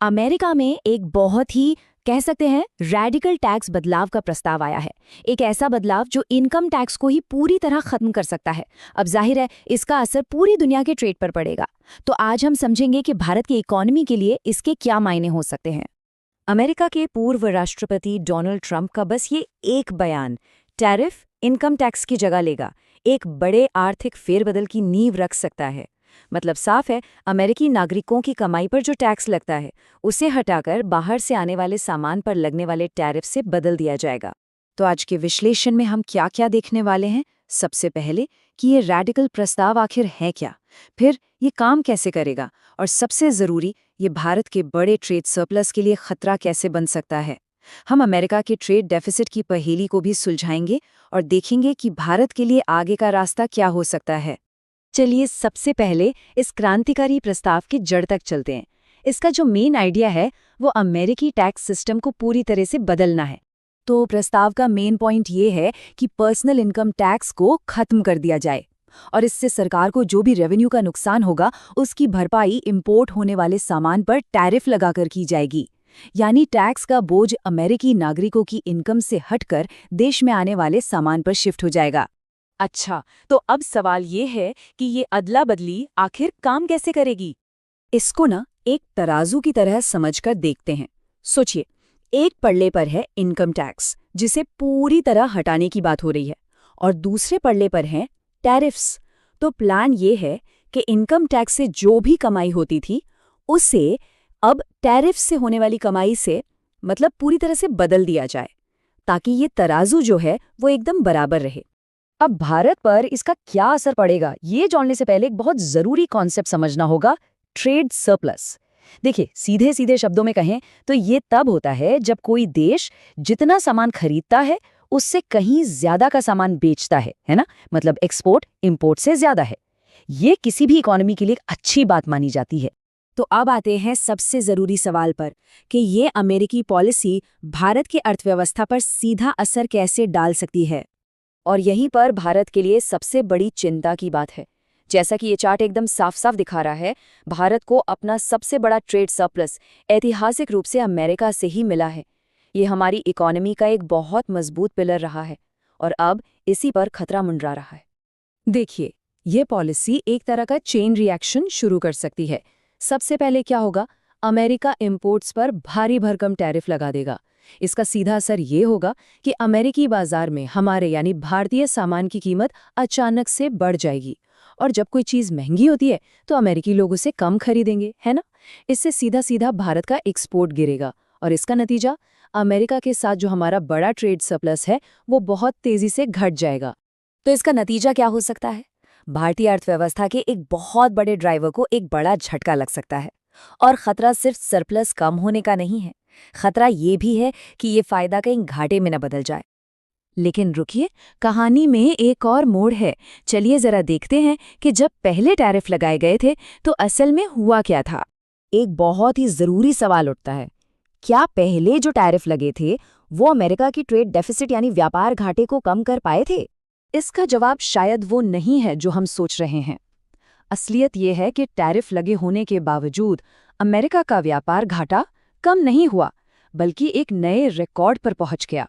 America में एक बहुत ही कह सकते हैं रैडिकल टैक्स बदलाव का प्रस्ताव आया है। एक ऐसा बदलाव जो इनकम टैक्स को ही पूरी तरह खत्म कर सकता है। अब जाहिर है इसका असर पूरी दुनिया के ट्रेड पर पड़ेगा। तो आज हम समझेंगे कि भारत की इकोनॉमी के लिए इसके क्या मायने हो सकते हैं। अमेरिका के पूर्व राष्ट्रपति डोनाल्ड ट्रंप का बस ये एक बयान टैरिफ इनकम टैक्स की जगह लेगा, एक बड़े आर्थिक फेरबदल की नींव रख सकता है। मतलब साफ है, अमेरिकी नागरिकों की कमाई पर जो टैक्स लगता है उसे हटाकर बाहर से आने वाले सामान पर लगने वाले टैरिफ से बदल दिया जाएगा। तो आज के विश्लेषण में हम क्या क्या देखने वाले हैं। सबसे पहले कि ये रैडिकल प्रस्ताव आखिर है क्या, फिर ये काम कैसे करेगा, और सबसे ज़रूरी ये भारत के बड़े ट्रेड सरप्लस के लिए खतरा कैसे बन सकता है। हम अमेरिका के ट्रेड डेफिसिट की पहेली को भी सुलझाएंगे और देखेंगे कि भारत के लिए आगे का रास्ता क्या हो सकता है। चलिए सबसे पहले इस क्रांतिकारी प्रस्ताव की जड़ तक चलते हैं। इसका जो मेन आइडिया है वो अमेरिकी टैक्स सिस्टम को पूरी तरह से बदलना है। तो प्रस्ताव का मेन पॉइंट ये है कि पर्सनल इनकम टैक्स को खत्म कर दिया जाए और इससे सरकार को जो भी रेवेन्यू का नुकसान होगा उसकी भरपाई इंपोर्ट होने वाले सामान पर टैरिफ लगाकर की जाएगी। यानी टैक्स का बोझ अमेरिकी नागरिकों की इनकम से हटकर देश में आने वाले सामान पर शिफ्ट हो जाएगा। अच्छा, तो अब सवाल ये है कि ये अदला बदली आखिर काम कैसे करेगी? इसको ना एक तराजू की तरह समझकर देखते हैं। सोचिए, एक पल्ले पर है इनकम टैक्स जिसे पूरी तरह हटाने की बात हो रही है, और दूसरे पल्ले पर हैं टैरिफ्स। तो प्लान ये है कि इनकम टैक्स से जो भी कमाई होती थी उसे अब टैरिफ से होने वाली कमाई से मतलब पूरी तरह से बदल दिया जाए, ताकि ये तराजू जो है वो एकदम बराबर रहे। अब भारत पर इसका क्या असर पड़ेगा ये जानने से पहले एक बहुत जरूरी कॉन्सेप्ट समझना होगा, ट्रेड सरप्लस। देखिए, सीधे सीधे शब्दों में कहें तो ये तब होता है जब कोई देश जितना सामान खरीदता है उससे कहीं ज्यादा का सामान बेचता है ना। मतलब एक्सपोर्ट इंपोर्ट से ज्यादा है। ये किसी भी इकोनॉमी के लिए अच्छी बात मानी जाती है। तो अब आते हैं सबसे जरूरी सवाल पर कि ये अमेरिकी पॉलिसी भारत की अर्थव्यवस्था पर सीधा असर कैसे डाल सकती है। और यहीं पर भारत के लिए सबसे बड़ी चिंता की बात है। जैसा कि ये चार्ट एकदम साफ साफ दिखा रहा है, भारत को अपना सबसे बड़ा ट्रेड सरप्लस ऐतिहासिक रूप से अमेरिका से ही मिला है। ये हमारी इकोनॉमी का एक बहुत मजबूत पिलर रहा है और अब इसी पर खतरा मंडरा रहा है। देखिए, ये पॉलिसी एक तरह का चेन रिएक्शन शुरू कर सकती है। सबसे पहले क्या होगा, अमेरिका इंपोर्ट्स पर भारी भरकम टैरिफ लगा देगा। इसका सीधा असर ये होगा कि अमेरिकी बाजार में हमारे यानी भारतीय सामान की कीमत अचानक से बढ़ जाएगी, और जब कोई चीज़ महंगी होती है तो अमेरिकी लोग उसे कम खरीदेंगे, है ना। इससे सीधा सीधा भारत का एक्सपोर्ट गिरेगा और इसका नतीजा अमेरिका के साथ जो हमारा बड़ा ट्रेड सरप्लस है वो बहुत तेजी से घट जाएगा। तो इसका नतीजा क्या हो सकता है, भारतीय अर्थव्यवस्था के एक बहुत बड़े ड्राइवर को एक बड़ा झटका लग सकता है। और खतरा सिर्फ सरप्लस कम होने का नहीं है, खतरा ये भी है कि ये फायदा कहीं घाटे में न बदल जाए। लेकिन रुकिए, कहानी में एक और मोड़ है। चलिए जरा देखते हैं कि जब पहले टैरिफ लगाए गए थे तो असल में हुआ क्या था। एक बहुत ही जरूरी सवाल उठता है, क्या पहले जो टैरिफ लगे थे वो अमेरिका की ट्रेड डेफिसिट यानी व्यापार घाटे को कम कर पाए थे? इसका जवाब शायद वो नहीं है जो हम सोच रहे हैं। असलियत ये है कि टैरिफ लगे होने के बावजूद अमेरिका का व्यापार घाटा कम नहीं हुआ, बल्कि एक नए रिकॉर्ड पर पहुंच गया।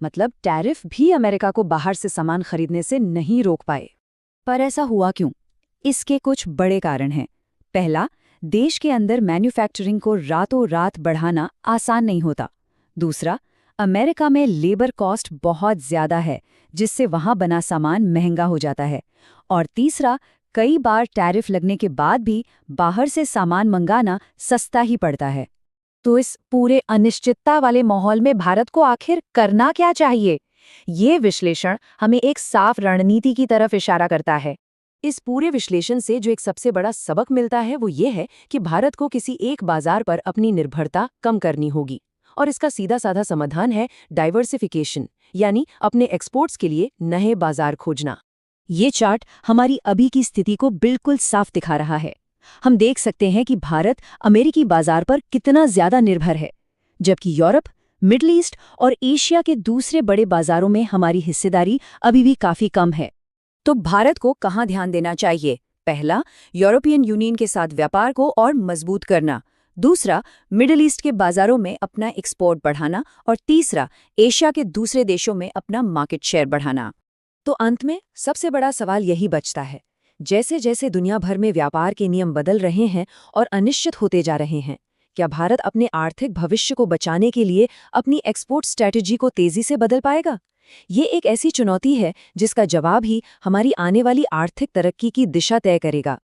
मतलब टैरिफ भी अमेरिका को बाहर से सामान खरीदने से नहीं रोक पाए। पर ऐसा हुआ क्यों? इसके कुछ बड़े कारण हैं। पहला, देश के अंदर मैन्युफैक्चरिंग को रातों रात बढ़ाना आसान नहीं होता। दूसरा, अमेरिका में लेबर कॉस्ट बहुत ज्यादा है, जिससे वहां बना सामान महंगा हो जाता है। और तीसरा, कई बार टैरिफ लगने के बाद भी बाहर से सामान मंगाना सस्ता ही पड़ता है। तो इस पूरे अनिश्चितता वाले माहौल में भारत को आखिर करना क्या चाहिए? ये विश्लेषण हमें एक साफ रणनीति की तरफ इशारा करता है। इस पूरे विश्लेषण से जो एक सबसे बड़ा सबक मिलता है वो ये है कि भारत को किसी एक बाजार पर अपनी निर्भरता कम करनी होगी, और इसका सीधा साधा समाधान है डाइवर्सिफिकेशन, यानी अपने एक्सपोर्ट्स के लिए नए बाजार खोजना। ये चार्ट हमारी अभी की स्थिति को बिल्कुल साफ दिखा रहा है। हम देख सकते हैं कि भारत अमेरिकी बाजार पर कितना ज्यादा निर्भर है, जबकि यूरोप, मिडल ईस्ट और एशिया के दूसरे बड़े बाजारों में हमारी हिस्सेदारी अभी भी काफी कम है। तो भारत को कहाँ ध्यान देना चाहिए? पहला, यूरोपियन यूनियन के साथ व्यापार को और मजबूत करना। दूसरा, मिडिल ईस्ट के बाजारों में अपना एक्सपोर्ट बढ़ाना, और तीसरा, एशिया के दूसरे देशों में अपना मार्केट शेयर बढ़ाना। तो अंत में सबसे बड़ा सवाल यही बचता है, जैसे जैसे दुनिया भर में व्यापार के नियम बदल रहे हैं और अनिश्चित होते जा रहे हैं, क्या भारत अपने आर्थिक भविष्य को बचाने के लिए अपनी एक्सपोर्ट स्ट्रैटेजी को तेजी से बदल पाएगा? ये एक ऐसी चुनौती है जिसका जवाब ही हमारी आने वाली आर्थिक तरक्की की दिशा तय करेगा।